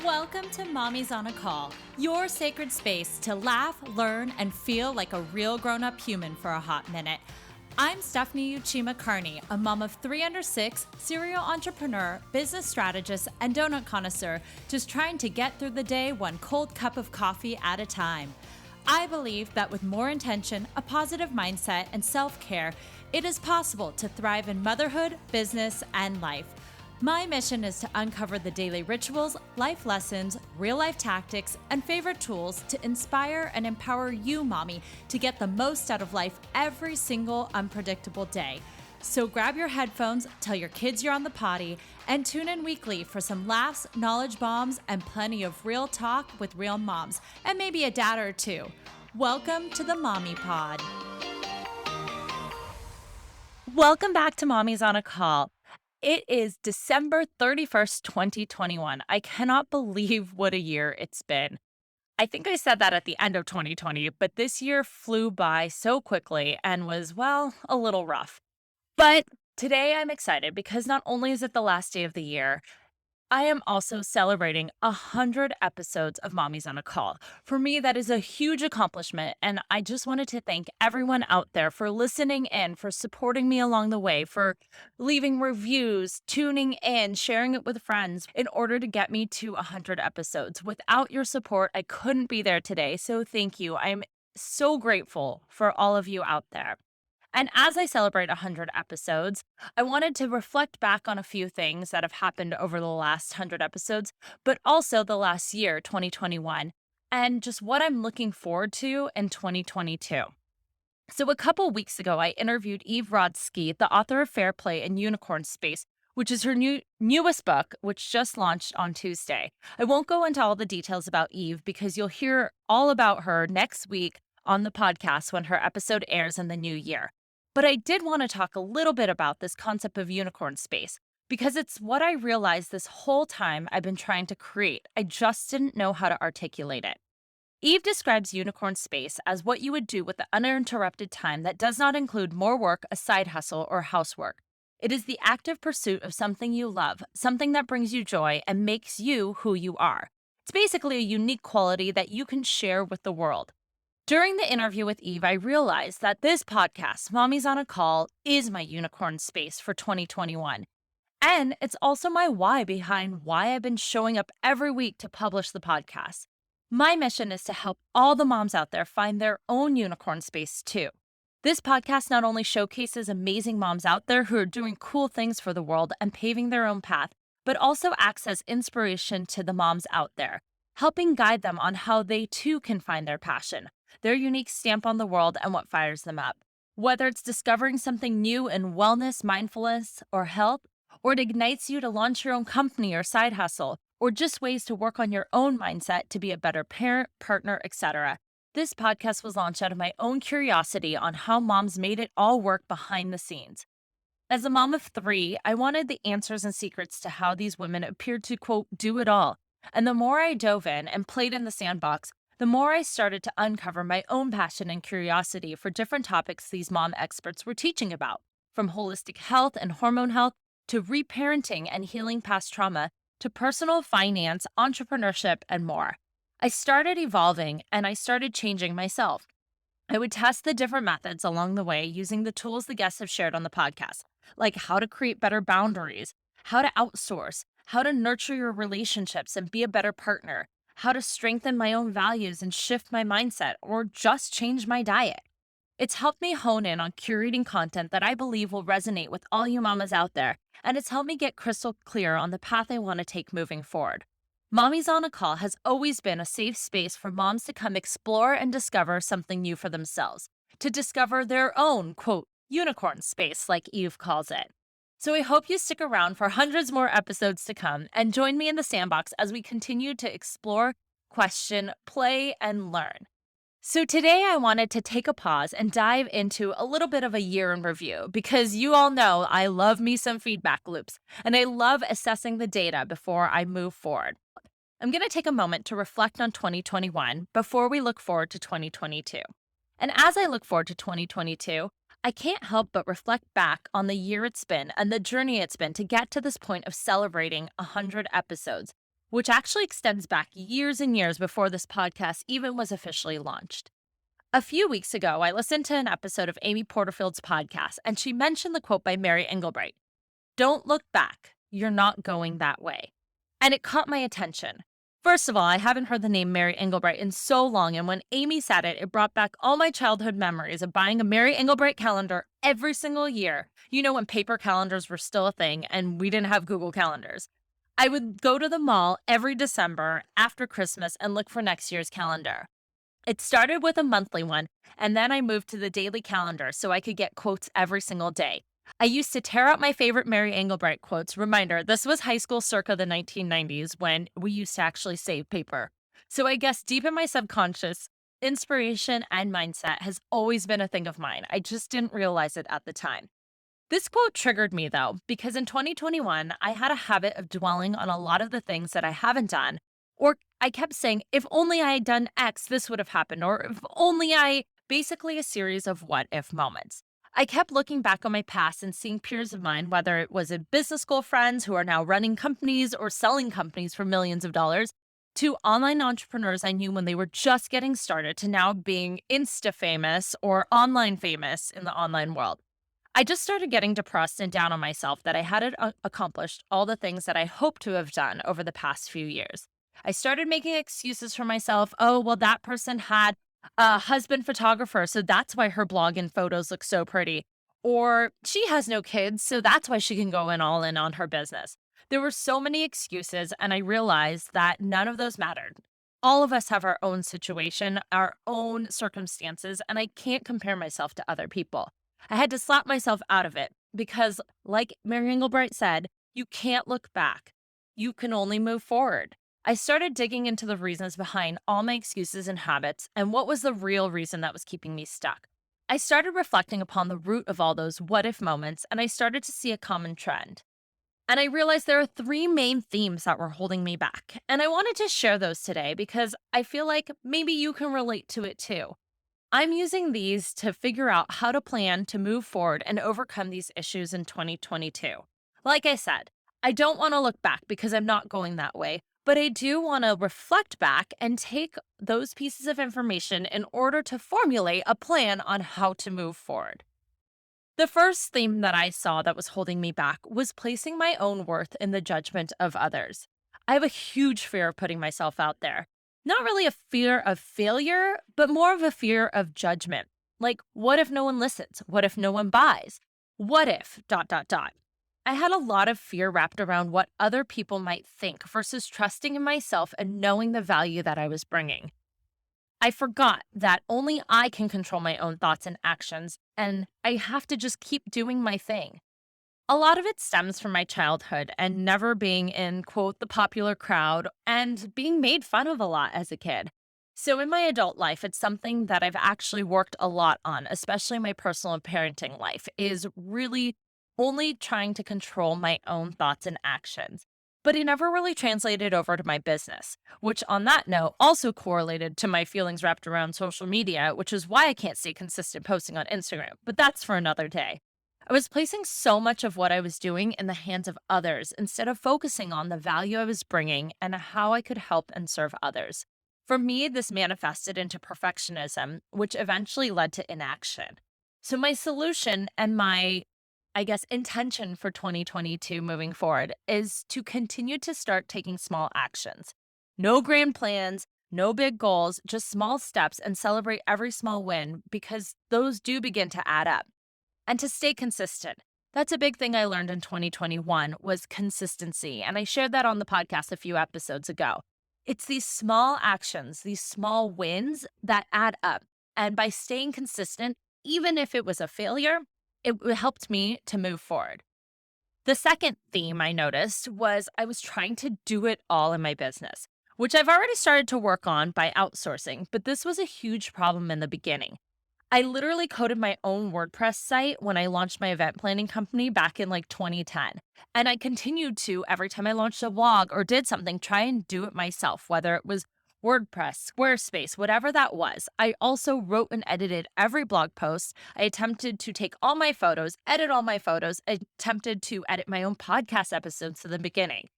Welcome to Mommy's on a Call, your sacred space to laugh, learn, and feel like a real grown-up human for a hot minute. I'm Stephanie Uchima Carney, a mom of 3 under 6, serial entrepreneur, business strategist, and donut connoisseur, just trying to get through the day one cold cup of coffee at a time. I believe that with more intention, a positive mindset, and self-care, it is possible to thrive in motherhood, business, and life. My mission is to uncover the daily rituals, life lessons, real-life tactics, and favorite tools to inspire and empower you, mommy, to get the most out of life every single unpredictable day. So grab your headphones, tell your kids you're on the potty, and tune in weekly for some laughs, knowledge bombs, and plenty of real talk with real moms, and maybe a dad or two. Welcome to the Mommy Pod. Welcome back to Mommy's on a Call. It is December 31st, 2021. I cannot believe what a year it's been. I think I said that at the end of 2020, but this year flew by so quickly and was, well, a little rough. But today I'm excited because not only is it the last day of the year, I am also celebrating 100 episodes of Mommy's on a Call. For me, that is a huge accomplishment, and I just wanted to thank everyone out there for listening in, for supporting me along the way, for leaving reviews, tuning in, sharing it with friends in order to get me to 100 episodes. Without your support, I couldn't be there today, so thank you. I'm so grateful for all of you out there. And as I celebrate 100 episodes, I wanted to reflect back on a few things that have happened over the last 100 episodes, but also the last year, 2021, and just what I'm looking forward to in 2022. So a couple weeks ago, I interviewed Eve Rodsky, the author of Fair Play and Unicorn Space, which is her newest book, which just launched on Tuesday. I won't go into all the details about Eve because you'll hear all about her next week on the podcast when her episode airs in the new year. But I did want to talk a little bit about this concept of unicorn space because it's what I realized this whole time I've been trying to create. I just didn't know how to articulate it. Eve describes unicorn space as what you would do with the uninterrupted time that does not include more work, a side hustle, or housework. It is the active pursuit of something you love, something that brings you joy and makes you who you are. It's basically a unique quality that you can share with the world. During the interview with Eve, I realized that this podcast, Mommy's on a Call, is my unicorn space for 2021. And it's also my why behind why I've been showing up every week to publish the podcast. My mission is to help all the moms out there find their own unicorn space too. This podcast not only showcases amazing moms out there who are doing cool things for the world and paving their own path, but also acts as inspiration to the moms out there, helping guide them on how they too can find their passion, their unique stamp on the world, and what fires them up. Whether it's discovering something new in wellness, mindfulness, or health, or it ignites you to launch your own company or side hustle, or just ways to work on your own mindset to be a better parent, partner, etc. This podcast was launched out of my own curiosity on how moms made it all work behind the scenes. As a mom of 3, I wanted the answers and secrets to how these women appeared to, quote, do it all. And the more I dove in and played in the sandbox, the more I started to uncover my own passion and curiosity for different topics these mom experts were teaching about, from holistic health and hormone health to reparenting and healing past trauma to personal finance, entrepreneurship, and more. I started evolving and I started changing myself. I would test the different methods along the way using the tools the guests have shared on the podcast, like how to create better boundaries, how to outsource, how to nurture your relationships and be a better partner, how to strengthen my own values and shift my mindset, or just change my diet. It's helped me hone in on curating content that I believe will resonate with all you mamas out there, and it's helped me get crystal clear on the path I want to take moving forward. Mommy's on a Call has always been a safe space for moms to come explore and discover something new for themselves, to discover their own, quote, unicorn space, like Eve calls it. So I hope you stick around for hundreds more episodes to come and join me in the sandbox as we continue to explore, question, play, and learn. So today I wanted to take a pause and dive into a little bit of a year in review because you all know I love me some feedback loops and I love assessing the data before I move forward. I'm going to take a moment to reflect on 2021 before we look forward to 2022. And as I look forward to 2022, I can't help but reflect back on the year it's been and the journey it's been to get to this point of celebrating 100 episodes. which actually extends back years and years before this podcast even was officially launched. A few weeks ago, I listened to an episode of Amy Porterfield's podcast, and she mentioned the quote by Mary Engelbreit: "Don't look back. You're not going that way." And it caught my attention. First of all, I haven't heard the name Mary Engelbreit in so long, and when Amy said it, it brought back all my childhood memories of buying a Mary Engelbreit calendar every single year. You know, when paper calendars were still a thing and we didn't have Google Calendars. I would go to the mall every December after Christmas and look for next year's calendar. It started with a monthly one, and then I moved to the daily calendar so I could get quotes every single day. I used to tear out my favorite Mary Engelbreit quotes. Reminder, this was high school circa the 1990s when we used to actually save paper. So I guess deep in my subconscious, inspiration and mindset has always been a thing of mine. I just didn't realize it at the time. This quote triggered me though, because in 2021, I had a habit of dwelling on a lot of the things that I haven't done. Or I kept saying, if only I had done X, this would have happened. Or if only basically a series of what if moments. I kept looking back on my past and seeing peers of mine, whether it was in business school friends who are now running companies or selling companies for millions of dollars, to online entrepreneurs I knew when they were just getting started, to now being Insta famous or online famous in the online world. I just started getting depressed and down on myself that I hadn't accomplished all the things that I hoped to have done over the past few years. I started making excuses for myself. Oh, well, that person had a husband photographer, so that's why her blog and photos look so pretty. Or she has no kids, so that's why she can go in all in on her business. There were so many excuses, and I realized that none of those mattered. All of us have our own situation, our own circumstances, and I can't compare myself to other people. I had to slap myself out of it because, like Mary Engelbreit said, you can't look back. You can only move forward. I started digging into the reasons behind all my excuses and habits and what was the real reason that was keeping me stuck. I started reflecting upon the root of all those what if moments, and I started to see a common trend. And I realized there are three main themes that were holding me back. And I wanted to share those today because I feel like maybe you can relate to it too. I'm using these to figure out how to plan to move forward and overcome these issues in 2022. Like I said, I don't want to look back because I'm not going that way, but I do want to reflect back and take those pieces of information in order to formulate a plan on how to move forward. The first theme that I saw that was holding me back was placing my own worth in the judgment of others. I have a huge fear of putting myself out there. Not really a fear of failure, but more of a fear of judgment. Like, what if no one listens? What if no one buys? What if, dot, dot, dot. I had a lot of fear wrapped around what other people might think versus trusting in myself and knowing the value that I was bringing. I forgot that only I can control my own thoughts and actions, and I have to just keep doing my thing. A lot of it stems from my childhood and never being in, quote, the popular crowd and being made fun of a lot as a kid. So in my adult life, it's something that I've actually worked a lot on, especially my personal and parenting life, is really only trying to control my own thoughts and actions. But it never really translated over to my business, which on that note also correlated to my feelings wrapped around social media, which is why I can't stay consistent posting on Instagram. But that's for another day. I was placing so much of what I was doing in the hands of others instead of focusing on the value I was bringing and how I could help and serve others. For me, this manifested into perfectionism, which eventually led to inaction. So, my solution and my, I guess, intention for 2022 moving forward is to continue to start taking small actions. No grand plans, no big goals, just small steps and celebrate every small win because those do begin to add up. And to stay consistent. That's a big thing I learned in 2021 was consistency, and I shared that on the podcast a few episodes ago. It's these small actions, these small wins that add up. And by staying consistent, even if it was a failure, it helped me to move forward. The second theme I noticed was I was trying to do it all in my business, which I've already started to work on by outsourcing, but this was a huge problem in the beginning. I literally coded my own WordPress site when I launched my event planning company back in like 2010. And I continued to, every time I launched a blog or did something, try and do it myself, whether it was WordPress, Squarespace, whatever that was. I also wrote and edited every blog post. I attempted to take all my photos, edit all my photos, I attempted to edit my own podcast episodes in the beginning.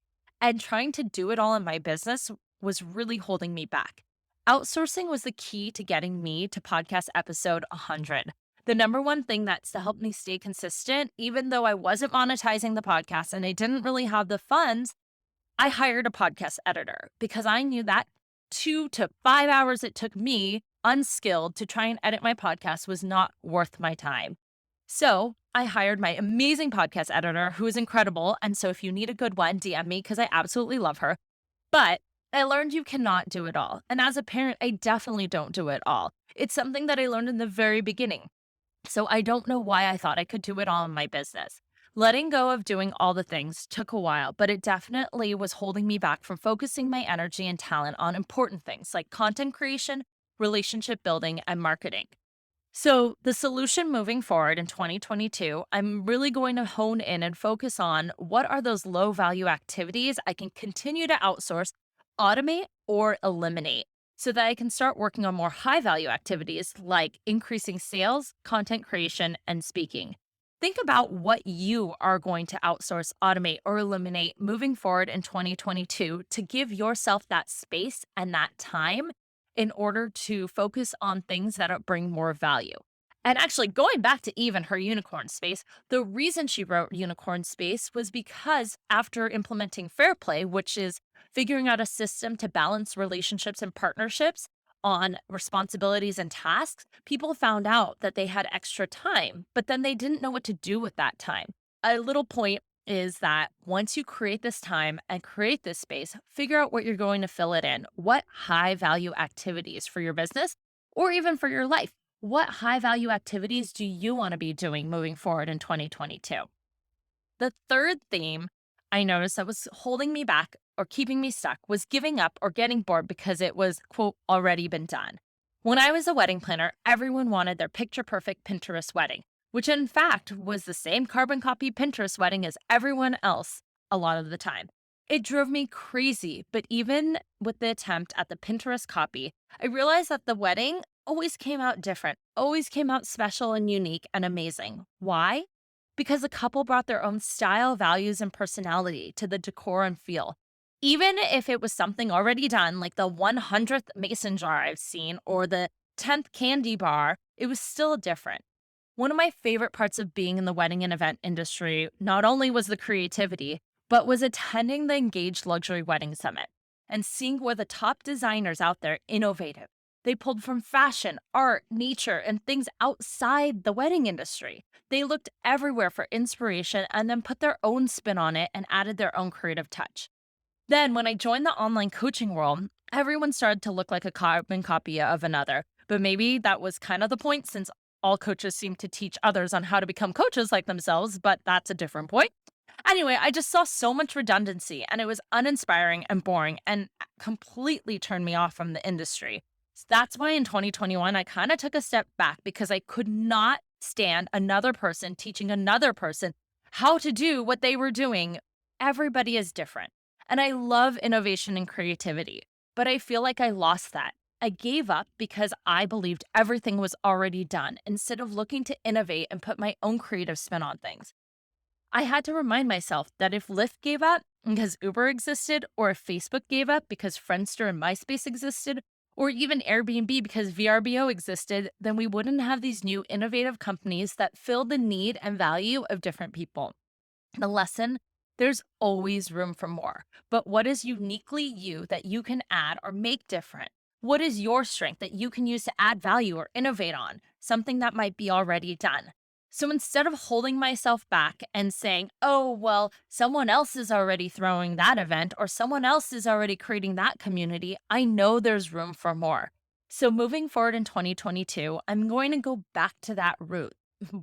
And trying to do it all in my business was really holding me back. Outsourcing was the key to getting me to podcast episode 100. The number one thing that's to help me stay consistent, even though I wasn't monetizing the podcast and I didn't really have the funds, I hired a podcast editor because I knew that 2 to 5 hours it took me, unskilled, to try and edit my podcast was not worth my time. So I hired my amazing podcast editor who is incredible. And so if you need a good one, DM me because I absolutely love her. But I learned you cannot do it all. And as a parent, I definitely don't do it all. It's something that I learned in the very beginning. So I don't know why I thought I could do it all in my business. Letting go of doing all the things took a while, but it definitely was holding me back from focusing my energy and talent on important things like content creation, relationship building, and marketing. So, the solution moving forward in 2022, I'm really going to hone in and focus on what are those low value activities I can continue to outsource, automate, or eliminate so that I can start working on more high value activities like increasing sales, content creation, and speaking. Think about what you are going to outsource, automate, or eliminate moving forward in 2022 to give yourself that space and that time in order to focus on things that bring more value. And actually, going back to even her unicorn space, the reason she wrote unicorn space was because after implementing fair play, which is figuring out a system to balance relationships and partnerships on responsibilities and tasks, people found out that they had extra time, but then they didn't know what to do with that time. A little point is that once you create this time and create this space, figure out what you're going to fill it in. What high value activities for your business or even for your life? What high value activities do you want to be doing moving forward in 2022? The third theme I noticed that was holding me back or keeping me stuck was giving up or getting bored because it was, quote, already been done. When I was a wedding planner, everyone wanted their picture perfect Pinterest wedding, which in fact was the same carbon copy Pinterest wedding as everyone else a lot of the time. It drove me crazy, but even with the attempt at the Pinterest copy, I realized that the wedding always came out different, always came out special and unique and amazing. Why? Because the couple brought their own style, values, and personality to the decor and feel. Even if it was something already done, like the 100th mason jar I've seen or the 10th candy bar, it was still different. One of my favorite parts of being in the wedding and event industry not only was the creativity, but was attending the Engaged Luxury Wedding Summit and seeing where the top designers out there innovative. They pulled from fashion, art, nature, and things outside the wedding industry. They looked everywhere for inspiration and then put their own spin on it and added their own creative touch. Then, when I joined the online coaching world, everyone started to look like a carbon copy of another. But maybe that was kind of the point since all coaches seem to teach others on how to become coaches like themselves, but that's a different point. Anyway, I just saw so much redundancy and it was uninspiring and boring and completely turned me off from the industry. So that's why in 2021, I kind of took a step back because I could not stand another person teaching another person how to do what they were doing. Everybody is different. And I love innovation and creativity, but I feel like I lost that. I gave up because I believed everything was already done instead of looking to innovate and put my own creative spin on things. I had to remind myself that if Lyft gave up because Uber existed, or if Facebook gave up because Friendster and MySpace existed, or even Airbnb because VRBO existed, then we wouldn't have these new innovative companies that fill the need and value of different people. The lesson, there's always room for more. But what is uniquely you that you can add or make different? What is your strength that you can use to add value or innovate on? Something that might be already done. So instead of holding myself back and saying, oh, well, someone else is already throwing that event or someone else is already creating that community, I know there's room for more. So moving forward in 2022, I'm going to go back to that route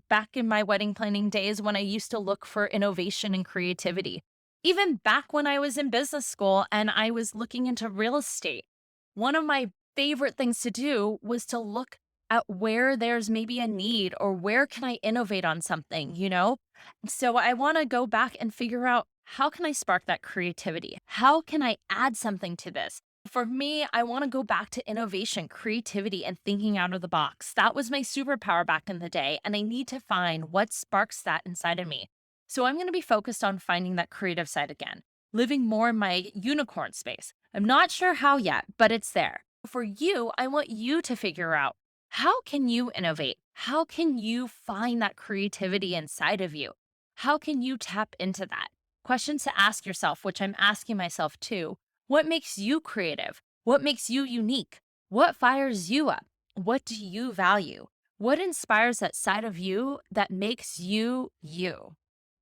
back in my wedding planning days when I used to look for innovation and creativity. Even back when I was in business school and I was looking into real estate, one of my favorite things to do was to look at where there's maybe a need or where can I innovate on something. So I want to go back and figure out how can I spark that creativity? How can I add something to this? For me, I want to go back to innovation, creativity, and thinking out of the box. That was my superpower back in the day, and I need to find what sparks that inside of me. So I'm going to be focused on finding that creative side again. living more in my unicorn space. I'm not sure how yet, but it's there. For you, I want you to figure out, how can you innovate? How can you find that creativity inside of you? How can you tap into that? Questions to ask yourself, which I'm asking myself too. What makes you creative? What makes you unique? What fires you up? What do you value? What inspires that side of you that makes you you?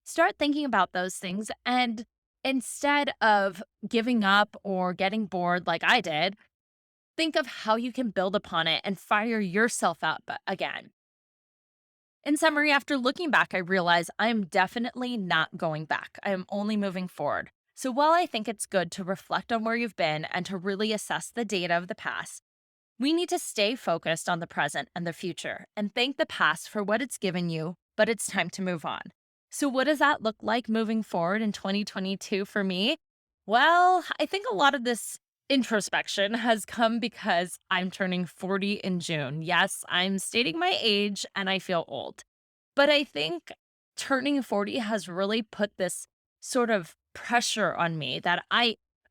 Start thinking about those things. And instead of giving up or getting bored like I did, think of how you can build upon it and fire yourself up again. In summary, after looking back, I realize I am definitely not going back. I am only moving forward. So while I think it's good to reflect on where you've been and to really assess the data of the past, we need to stay focused on the present and the future and thank the past for what it's given you, but it's time to move on. So, what does that look like moving forward in 2022 for me? Well, I think a lot of this introspection has come because I'm turning 40 in June. Yes, I'm stating my age and I feel old. But I think turning 40 has really put this sort of pressure on me that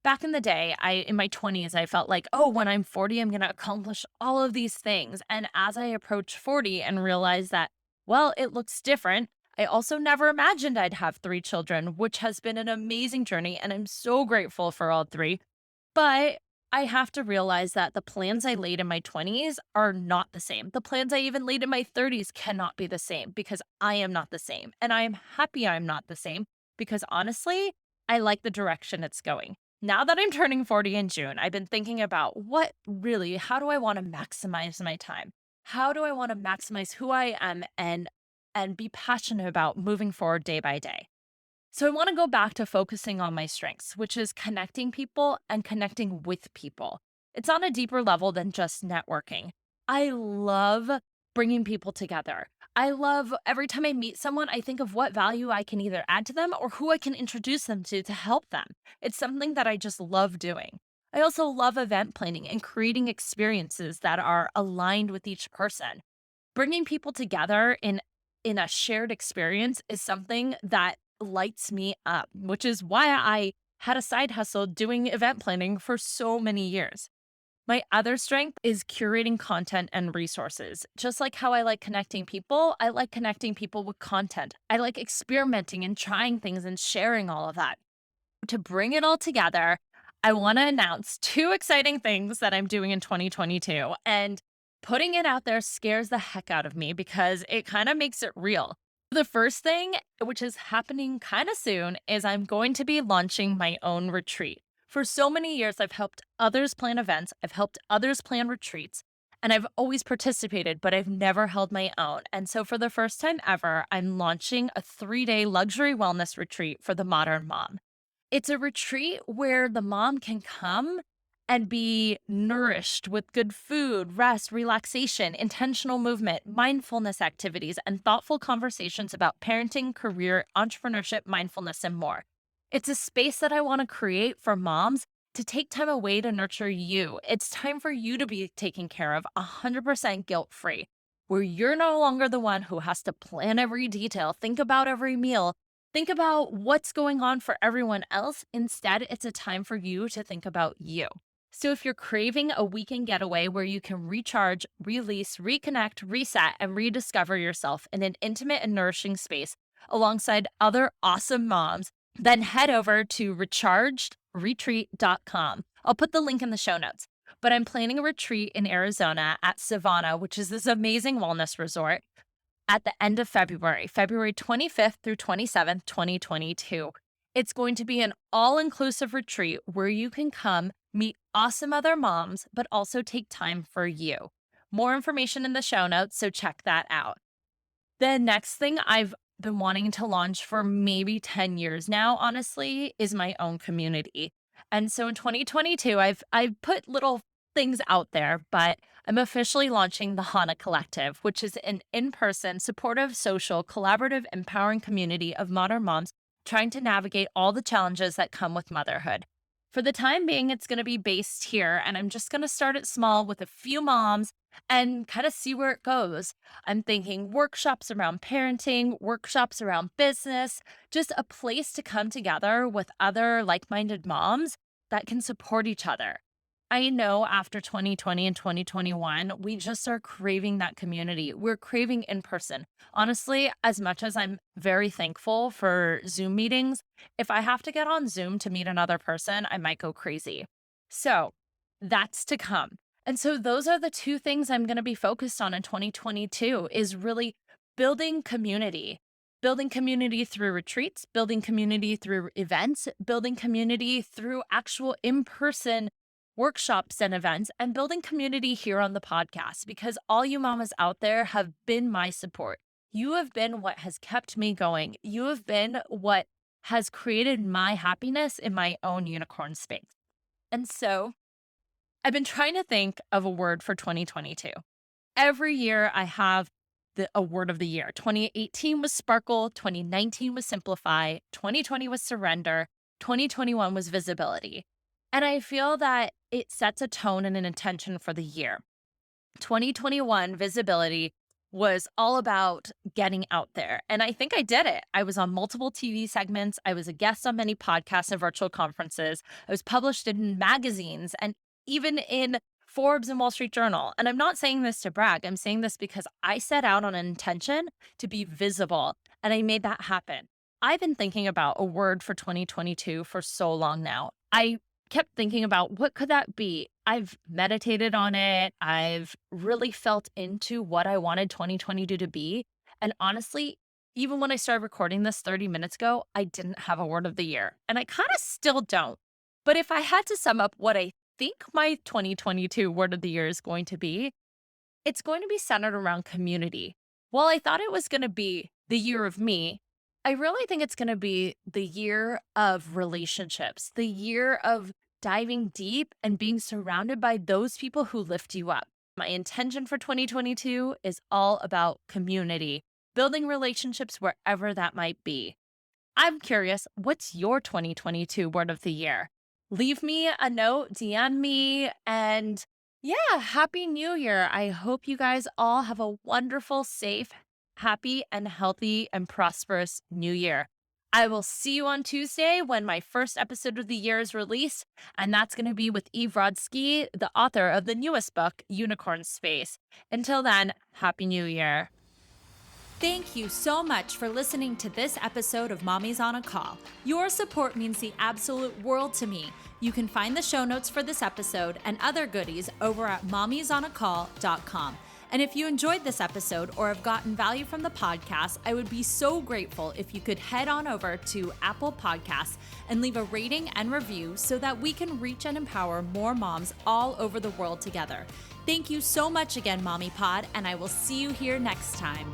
back in the day, in my 20s, I felt like, oh, when I'm 40, I'm going to accomplish all of these things. And as I approach 40 and realize that, well, it looks different, I also never imagined I'd have three children, which has been an amazing journey. And I'm so grateful for all three. But I have to realize that the plans I laid in my 20s are not the same. The plans I even laid in my 30s cannot be the same because I am not the same. And I am happy I'm not the same because honestly, I like the direction it's going. Now that I'm turning 40 in June, I've been thinking about how do I want to maximize my time? How do I want to maximize who I am and be passionate about moving forward day by day? So I want to go back to focusing on my strengths, which is connecting people and connecting with people. It's on a deeper level than just networking. I love bringing people together. I love every time I meet someone, I think of what value I can either add to them or who I can introduce them to help them. It's something that I just love doing. I also love event planning and creating experiences that are aligned with each person. Bringing people together in a shared experience is something that lights me up, which is why I had a side hustle doing event planning for so many years. My other strength is curating content and resources. Just like how I like connecting people, I like connecting people with content. I like experimenting and trying things and sharing all of that. To bring it all together, I want to announce two exciting things that I'm doing in 2022. And putting it out there scares the heck out of me because it kind of makes it real. The first thing, which is happening kind of soon, is I'm going to be launching my own retreat. For so many years, I've helped others plan events, I've helped others plan retreats, and I've always participated, but I've never held my own. And so, for the first time ever, I'm launching a 3-day luxury wellness retreat for the modern mom. It's a retreat where the mom can come and be nourished with good food, rest, relaxation, intentional movement, mindfulness activities, and thoughtful conversations about parenting, career, entrepreneurship, mindfulness, and more. It's a space that I want to create for moms to take time away to nurture you. It's time for you to be taken care of 100% guilt free, where you're no longer the one who has to plan every detail, think about every meal, think about what's going on for everyone else. Instead, it's a time for you to think about you. So, if you're craving a weekend getaway where you can recharge, release, reconnect, reset, and rediscover yourself in an intimate and nourishing space alongside other awesome moms, then head over to rechargedretreat.com. I'll put the link in the show notes. But I'm planning a retreat in Arizona at Savannah, which is this amazing wellness resort, at the end of February, February 25th through 27th, 2022. It's going to be an all inclusive retreat where you can come meet awesome other moms, but also take time for you. More information in the show notes, so check that out. The next thing I've been wanting to launch for maybe 10 years now, honestly, is my own community. And so in 2022, I've put little things out there, but I'm officially launching the Hana Collective, which is an in-person, supportive, social, collaborative, empowering community of modern moms trying to navigate all the challenges that come with motherhood. For the time being, it's going to be based here, and I'm just going to start it small with a few moms and kind of see where it goes. I'm thinking workshops around parenting, workshops around business, just a place to come together with other like minded moms that can support each other. I know after 2020 and 2021, we just are craving that community. We're craving in person. Honestly, as much as I'm very thankful for Zoom meetings, if I have to get on Zoom to meet another person, I might go crazy. So that's to come. And so those are the two things I'm going to be focused on in 2022 is really building community. Building community through retreats, building community through events, building community through actual in person workshops and events, and building community here on the podcast because all you mamas out there have been my support. You have been what has kept me going. You have been what has created my happiness in my own unicorn space. And so I've been trying to think of a word for 2022. Every year I have a word of the year. 2018 was sparkle, 2019 was simplify, 2020 was surrender, 2021 was visibility. And I feel that it sets a tone and an intention for the year. 2021 visibility was all about getting out there. And I think I did it. I was on multiple TV segments. I was a guest on many podcasts and virtual conferences. I was published in magazines and even in Forbes and Wall Street Journal. And I'm not saying this to brag. I'm saying this because I set out on an intention to be visible and I made that happen. I've been thinking about a word for 2022 for so long now. I kept thinking about what could that be? I've meditated on it. I've really felt into what I wanted 2022 to be. And honestly, even when I started recording this 30 minutes ago, I didn't have a word of the year. And I kind of still don't. But if I had to sum up what I think my 2022 word of the year is going to be, it's going to be centered around community. While I thought it was going to be the year of me, I really think it's going to be the year of relationships, the year of diving deep and being surrounded by those people who lift you up. My intention for 2022 is all about community, building relationships wherever that might be. I'm curious, what's your 2022 word of the year? Leave me a note, DM me, and yeah, Happy New Year. I hope you guys all have a wonderful, safe, happy, and healthy and prosperous new year. I will see you on Tuesday when my first episode of the year is released, and that's going to be with Eve Rodsky, the author of the newest book, Unicorn Space. Until then, Happy New Year. Thank you so much for listening to this episode of Mommy's on a Call. Your support means the absolute world to me. You can find the show notes for this episode and other goodies over at mommysonacall.com. And if you enjoyed this episode or have gotten value from the podcast, I would be so grateful if you could head on over to Apple Podcasts and leave a rating and review so that we can reach and empower more moms all over the world together. Thank you so much again, Mommy Pod, and I will see you here next time.